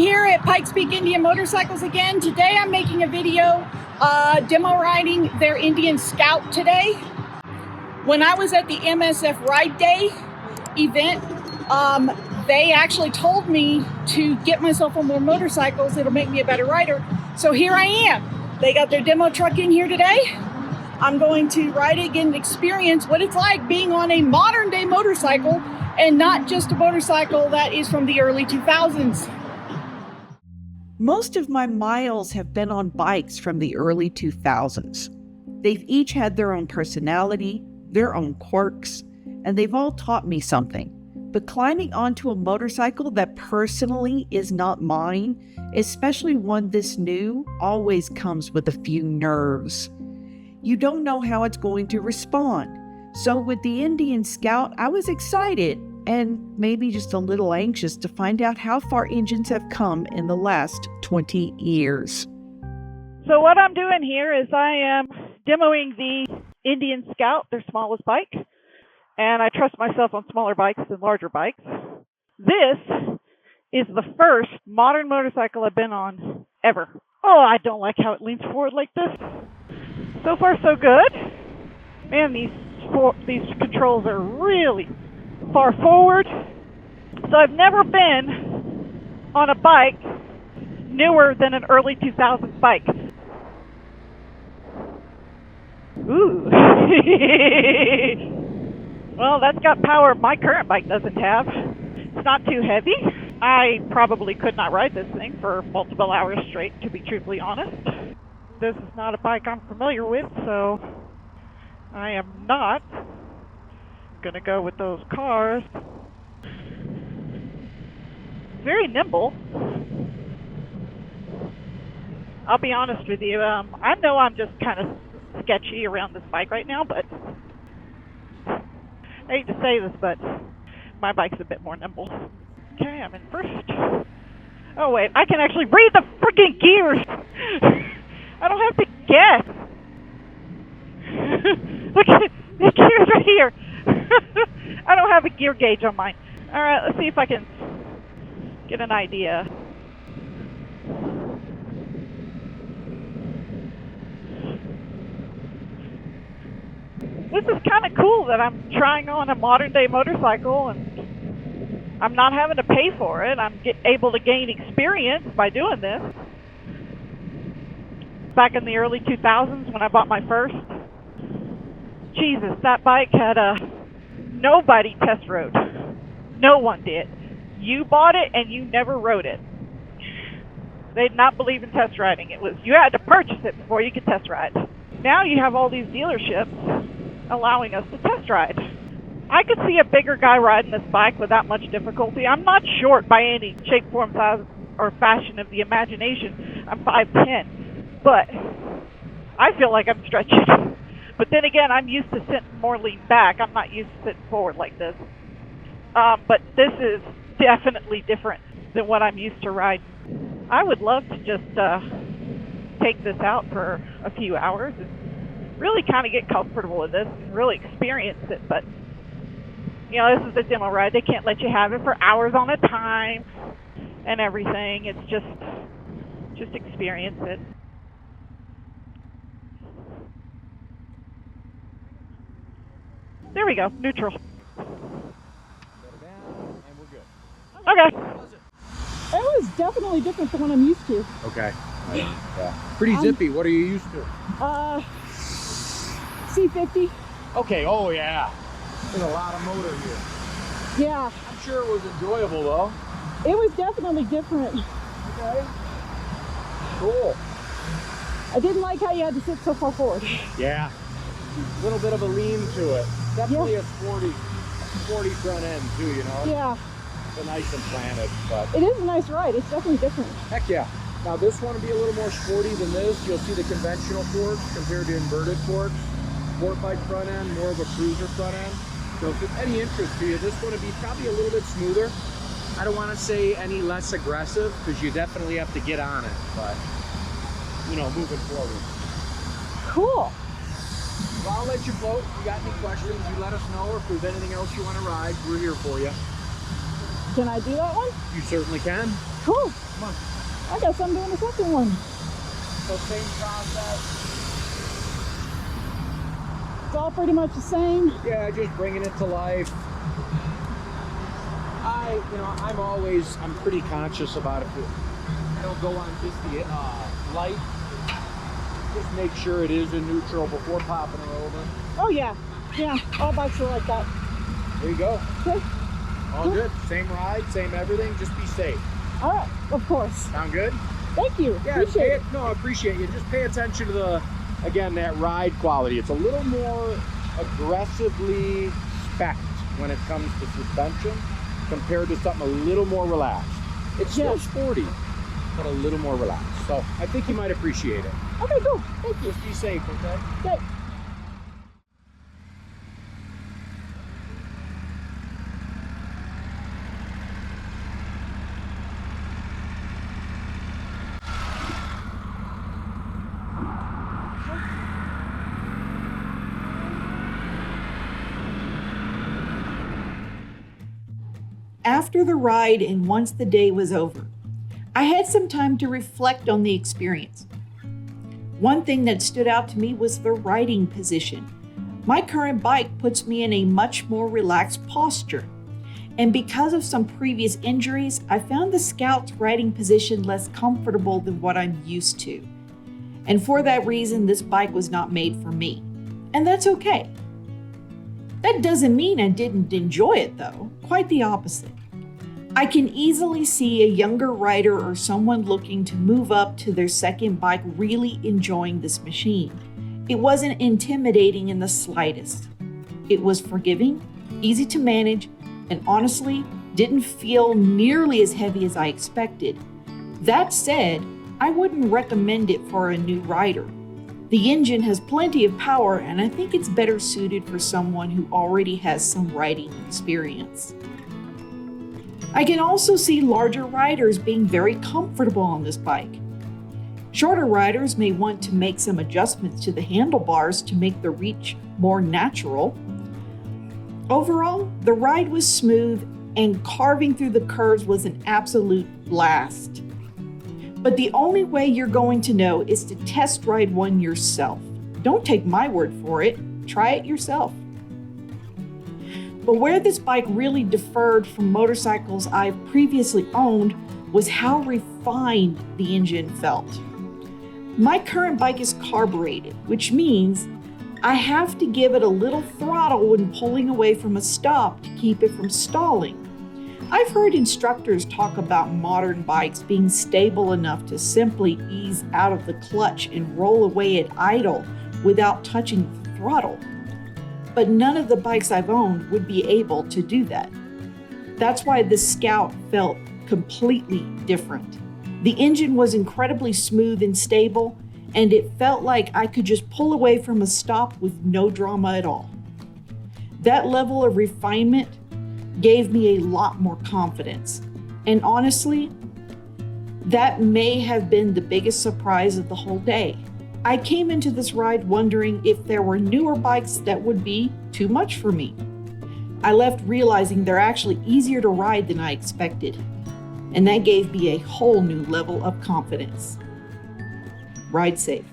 here at Pikes Peak Indian Motorcycles again. Today I'm making a video demo riding their Indian Scout today. When I was at the MSF Ride Day event, they actually told me to get myself on more motorcycles. It'll make me a better rider. So here I am. They got their demo truck in here today. I'm going to ride it and experience what it's like being on a modern day motorcycle and not just a motorcycle that is from the early 2000s. Most of my miles have been on bikes from the early 2000s. They've each had their own personality, their own quirks, and they've all taught me something. But climbing onto a motorcycle that personally is not mine, especially one this new, always comes with a few nerves. You don't know how it's going to respond. So with the Indian Scout, I was excited and maybe just a little anxious to find out how far engines have come in the last 20 years. So what I'm doing here is I am demoing the Indian Scout, their smallest bike, and I trust myself on smaller bikes than larger bikes. This is the first modern motorcycle I've been on ever. Oh, I don't like how it leans forward like this. So far, so good. Man, these controls are really far forward. So I've never been on a bike newer than an early 2000s bike. Ooh. Well, that's got power my current bike doesn't have. It's not too heavy. I probably could not ride this thing for multiple hours straight, to be truthfully honest. This is not a bike I'm familiar with, so I am not gonna go with those cars. Very nimble. I'll be honest with you, I know I'm just kind of sketchy around this bike right now, but I hate to say this, but my bike's a bit more nimble. Okay, I'm in first. Oh wait, I can actually read the freaking gears! I don't have to guess! Look at the gears right here! I don't have a gear gauge on mine. Alright, let's see if I can get an idea. This is kind of cool that I'm trying on a modern day motorcycle and I'm not having to pay for it. I'm able to gain experience by doing this. Back in the early 2000s when I bought my first, Jesus, that bike had nobody test rode. No one did. You bought it and you never rode it. They did not believe in test riding. It was you had to purchase it before you could test ride. Now you have all these dealerships allowing us to test ride. I could see a bigger guy riding this bike without much difficulty. I'm not short by any shape, form, size, or fashion of the imagination. I'm 5'10", but I feel like I'm stretching. But then again, I'm used to sitting more lean back. I'm not used to sitting forward like this. But this is definitely different than what I'm used to riding. I would love to just take this out for a few hours and really kind of get comfortable with this and really experience it. But, you know, this is a demo ride. They can't let you have it for hours on a time and everything. It's just experience it. There we go, neutral. Okay. It was definitely different from what I'm used to. Okay. Yeah. Pretty zippy. What are you used to? C50. Okay. Oh yeah. There's a lot of motor here. Yeah. I'm sure it was enjoyable though. It was definitely different. Okay. Cool. I didn't like how you had to sit so far forward. Yeah. A little bit of a lean to it. Definitely a sporty front end too, you know? Yeah. It's nice and planted, but... It is a nice ride. It's definitely different. Heck yeah. Now this one will be a little more sporty than this. You'll see the conventional forks compared to inverted forks. Sport bike front end, more of a cruiser front end. So if it's any interest to you, this one will be probably a little bit smoother. I don't want to say any less aggressive because you definitely have to get on it, but you know, moving forward. Cool. So I'll let you vote. If you got any questions, you let us know. Or if there's anything else you want to ride, we're here for you. Can I do that one? You certainly can. Cool. Come on. I guess I'm doing the second one. So same process. It's all pretty much the same. Yeah, just bringing it to life. I'm pretty conscious about it. I don't go on just the light. Just make sure it is in neutral before popping her over. Oh yeah, yeah. All bikes are like that. There you go. Okay. All good. Same ride, same everything. Just be safe. All right. Of course. Sound good? Thank you. Yeah. Appreciate it. No, I appreciate you. Just pay attention to that ride quality. It's a little more aggressively spec'd when it comes to suspension compared to something a little more relaxed. It's still sporty, but a little more relaxed. So I think you might appreciate it. Okay, cool. Thank you. Just be safe, okay? Okay. After the ride and once the day was over, I had some time to reflect on the experience. One thing that stood out to me was the riding position. My current bike puts me in a much more relaxed posture. And because of some previous injuries, I found the Scout's riding position less comfortable than what I'm used to. And for that reason, this bike was not made for me. And that's okay. That doesn't mean I didn't enjoy it though, quite the opposite. I can easily see a younger rider or someone looking to move up to their second bike really enjoying this machine. It wasn't intimidating in the slightest. It was forgiving, easy to manage, and honestly, didn't feel nearly as heavy as I expected. That said, I wouldn't recommend it for a new rider. The engine has plenty of power, and I think it's better suited for someone who already has some riding experience. I can also see larger riders being very comfortable on this bike. Shorter riders may want to make some adjustments to the handlebars to make the reach more natural. Overall, the ride was smooth and carving through the curves was an absolute blast. But the only way you're going to know is to test ride one yourself. Don't take my word for it, try it yourself. But where this bike really differed from motorcycles I've previously owned was how refined the engine felt. My current bike is carbureted, which means I have to give it a little throttle when pulling away from a stop to keep it from stalling. I've heard instructors talk about modern bikes being stable enough to simply ease out of the clutch and roll away at idle without touching the throttle. But none of the bikes I've owned would be able to do that. That's why the Scout felt completely different. The engine was incredibly smooth and stable, and it felt like I could just pull away from a stop with no drama at all. That level of refinement gave me a lot more confidence. And honestly, that may have been the biggest surprise of the whole day. I came into this ride wondering if there were newer bikes that would be too much for me. I left realizing they're actually easier to ride than I expected, and that gave me a whole new level of confidence. Ride safe.